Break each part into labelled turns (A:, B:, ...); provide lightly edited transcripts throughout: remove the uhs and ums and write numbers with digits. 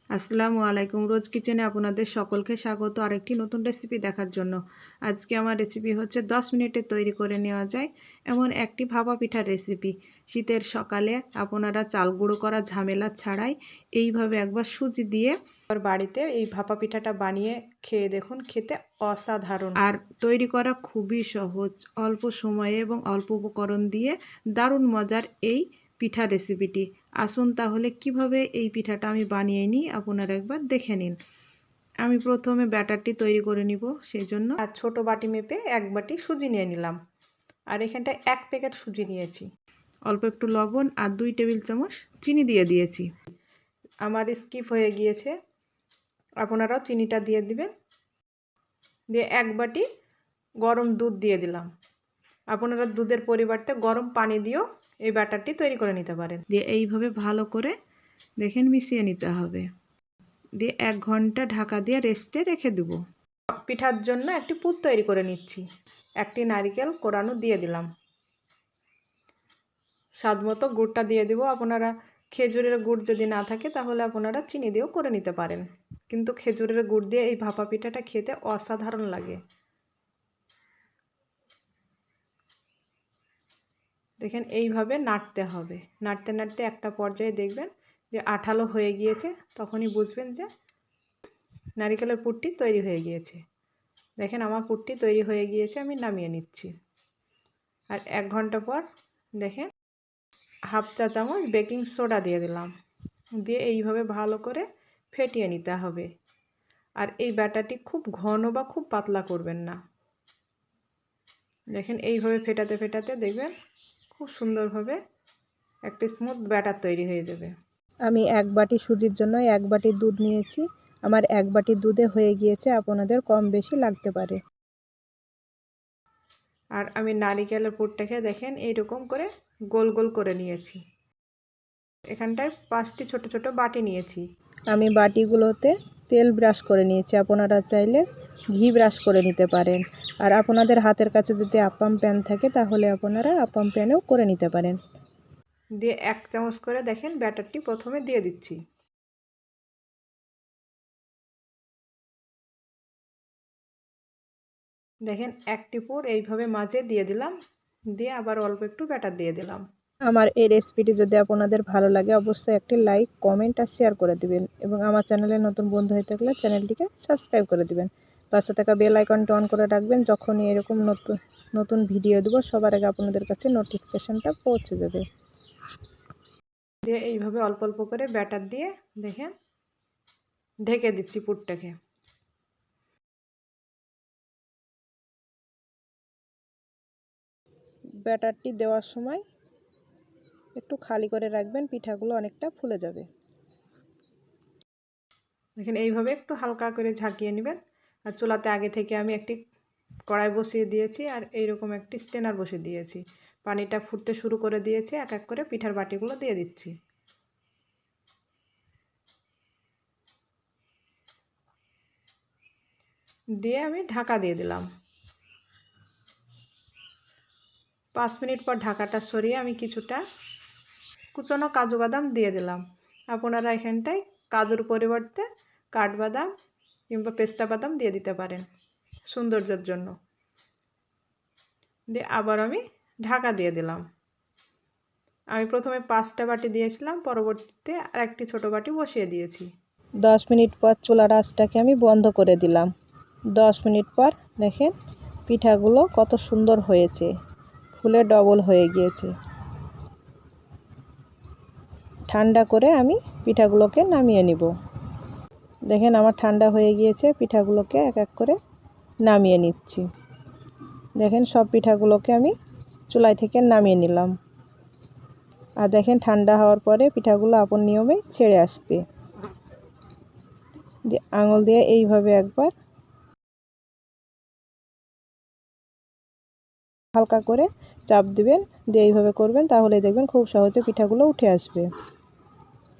A: আসসালামু আলাইকুম। রোজ কিচেনে আপনাদের সকলকে স্বাগত আরেকটি নতুন রেসিপি দেখার জন্য। আজকে আমার রেসিপি হচ্ছে 10 মিনিটে তৈরি করে নেওয়া যায় এমন একটি ভাপা পিঠার রেসিপি। শীতের সকালে আপনারা চাল গুঁড়ো করা ঝামেলা ছাড়াই এইভাবে একবার সুজি দিয়ে বাড়িতে এই ভাপা পিঠাটা বানিয়ে খেয়ে দেখুন, খেতে অসাধারণ আর তৈরি করা খুবই সহজ। অল্প সময়ে এবং অল্প উপকরণ দিয়ে দারুণ মজার এই পিঠা রেসিপিটি। আসুন তাহলে কিভাবে এই পিঠাটা আমি বানিয়ে নিই আপনারা একবার দেখে নিন। আমি প্রথমে ব্যাটারটি তৈরি করে নিব, সেই জন্য আর ছোট বাটি মেপে 1 বাটি সুজি নিয়ে নিলাম। আর এখানটায় 1 প্যাকেট সুজি নিয়েছি। অল্প একটু লবণ আর 2 টেবিল চামচ চিনি দিয়ে দিয়েছি। আমার স্কিপ হয়ে গিয়েছে, আপনারাও চিনিটা দিয়ে দিবেন। দিয়ে 1 বাটি গরম দুধ দিয়ে দিলাম। আপনারা দুধের পরিবর্তে গরম পানি দিয়েও এই ব্যাটারটি তৈরি করে নিতে পারেন। দিয়ে এইভাবে ভালো করে দেখেন মিশিয়ে নিতে হবে। দিয়ে 1 ঘন্টা ঢাকা দিয়ে রেস্টে রেখে দেব। পিঠার জন্য একটি পুর তৈরি করে নিচ্ছি। একটি নারকেল কোরানো দিয়ে দিলাম। স্বাদ মতো গুড়টা দিয়ে দিব। আপনারা খেজুরের গুড় যদি না থাকে তাহলে আপনারা চিনি দিয়েও করে নিতে পারেন, কিন্তু খেজুরের গুড় দিয়ে এই ভাপা পিঠাটা খেতে অসাধারণ লাগে। দেখেন এইভাবে নাড়তে হবে। নাড়তে নাড়তে একটা পর্যায়ে দেখবেন যে আঠালো হয়ে গিয়েছে, তখনই বুঝবেন যে নারকেলের পুরটি তৈরি হয়ে গিয়েছে। দেখেন আমার পুরটি তৈরি হয়ে গিয়েছে, আমি নামিয়ে নিচ্ছি। আর 1 ঘন্টা পর দেখেন হাফ চা চামচ বেকিং সোডা দিয়ে দিলাম। দিয়ে এইভাবে ভালো করে ফেটিয়ে নিতে হবে। আর এই ব্যাটারটি খুব ঘন বা খুব পাতলা করবেন না। দেখেন এইভাবে ফেটাতে ফেটাতে দেখবেন খুব সুন্দরভাবে একটা স্মুথ ব্যাটার তৈরি হয়ে যাবে। আমি 1 বাটি সুজির জন্য 1 বাটি দুধ নিয়েছি। আমার 1 বাটি দুধে হয়ে গিয়েছে, আপনাদের কম বেশি লাগতে পারে। আর আমি নারিকেলের পুরটাকে দেখেন এইরকম করে গোল গোল করে নিয়েছি। এখানটায় 5টি ছোট ছোট বাটি নিয়েছি। আমি বাটিগুলোতে তেল ব্রাশ করে নিয়েছি। আপনারা চাইলে ঘি ব্রাশ করে নিতে পারেন। আর আপনাদের হাতের কাছে যদি আপ্পাম প্যান থাকে তাহলে আপনারা আপ্পাম প্যানেও করে নিতে পারেন। দিয়ে 1 চামচ করে দেখেন ব্যাটারটি প্রথমে দিয়ে দিচ্ছি। দেখেন 1 টিপুর এইভাবে মাঝে দিয়ে দিলাম। দিয়ে আবার অল্প একটু ব্যাটার দিয়ে দিলাম। আমার এই রেসিপিটি যদি আপনাদের ভালো লাগে অবশ্যই একটি লাইক, কমেন্ট আর শেয়ার করে দিবেন এবং আমার চ্যানেলে নতুন বন্ধু হয়ে থাকলে চ্যানেলটিকে সাবস্ক্রাইব করে দিবেন। পাশে থাকা বেল আইকনটি অন করে রাখবেন, যখনই এরকম নতুন ভিডিও দেব সবার আগে আপনাদের কাছে নোটিফিকেশনটা পৌঁছে যাবে। দিয়ে এইভাবে অল্প অল্প করে ব্যাটার দিয়ে দেখেন ঢেকে দিচ্ছি পুরটাকে। ব্যাটারটি দেওয়ার সময় একটু খালি করে রাখবেন, পিঠাগুলো অনেকটা ফুলে যাবে। দেখেন এইভাবে একটু হালকা করে ঝাঁকিয়ে নেবেন। আর চুলাতে আগে থেকে আমি একটি কড়াই বসিয়ে দিয়েছি আর এইরকম একটি স্টেনার বসিয়ে দিয়েছি। পানিটা ফুটতে শুরু করে দিয়েছে, এক এক করে পিঠার বাটিগুলো দিয়ে দিচ্ছি। দিয়ে আমি ঢাকা দিয়ে দিলাম। 5 মিনিট পর ঢাকাটা সরিয়ে আমি কিছুটা কুচনো কাজু বাদাম দিয়ে দিলাম। আপনারা এখানটায় কাজুর পরিবর্তে কাঠবাদাম কিংবা পেস্তা বাদাম দিয়ে দিতে পারেন সৌন্দর্যের জন্য। দিয়ে আবার আমি ঢাকা দিয়ে দিলাম। আমি প্রথমে 5টা বাটি দিয়েছিলাম, পরবর্তীতে আর একটি ছোটো বাটি বসিয়ে দিয়েছি। 10 মিনিট পর চুলার আঁচটাকে আমি বন্ধ করে দিলাম। 10 মিনিট পর দেখেন পিঠাগুলো কত সুন্দর হয়েছে, ফুলে ডবল হয়ে গিয়েছে। ঠান্ডা করে আমি পিঠাগুলোকে নামিয়ে নিব। দেখেন আমার ঠান্ডা হয়ে গিয়েছে, পিঠাগুলোকে এক এক করে নামিয়ে নিচ্ছি। দেখেন সব পিঠাগুলোকে আমি চুলাই থেকে নামিয়ে নিলাম। আর দেখেন ঠান্ডা হওয়ার পরে পিঠাগুলো আপন নিয়মে ছেড়ে আসছে। আঙুল দিয়ে এইভাবে একবার হালকা করে চাপ দিবেন, দিয়ে এইভাবে করবেন, তাহলে দেখবেন খুব সহজে পিঠাগুলো উঠে আসবে।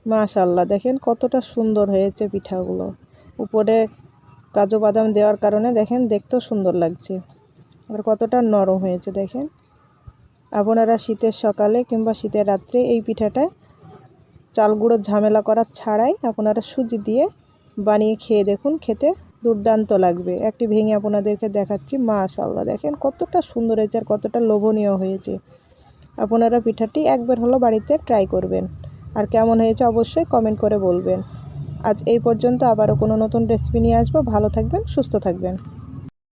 A: মাশাআল্লাহ, দেখেন কতটা সুন্দর হয়েছে পিঠাগুলো। উপরে কাজু বাদাম দেওয়ার কারণে দেখেন দেখতেও সুন্দর লাগছে, আর কতটা নরম হয়েছে। দেখেন আপনারা শীতের সকালে কিংবা শীতের রাত্রে এই পিঠাটা চাল গুঁড়োর ঝামেলা করা ছাড়াই আপনারা সুজি দিয়ে বানিয়ে খেয়ে দেখুন, খেতে দুর্দান্ত লাগবে। একটি ভেঙে আপনাদেরকে দেখাচ্ছি। মাশাআল্লাহ, দেখেন কতটা সুন্দর হয়েছে আর কতটা লোভনীয় হয়েছে। আপনারা পিঠাটি একবার হলো বাড়িতে ট্রাই করবেন, আর কেমন হয়েছে অবশ্যই কমেন্ট করে বলবেন। আজ এই পর্যন্ত, আবারও কোনো নতুন রেসিপি নিয়ে আসবো। ভালো থাকবেন, সুস্থ থাকবেন।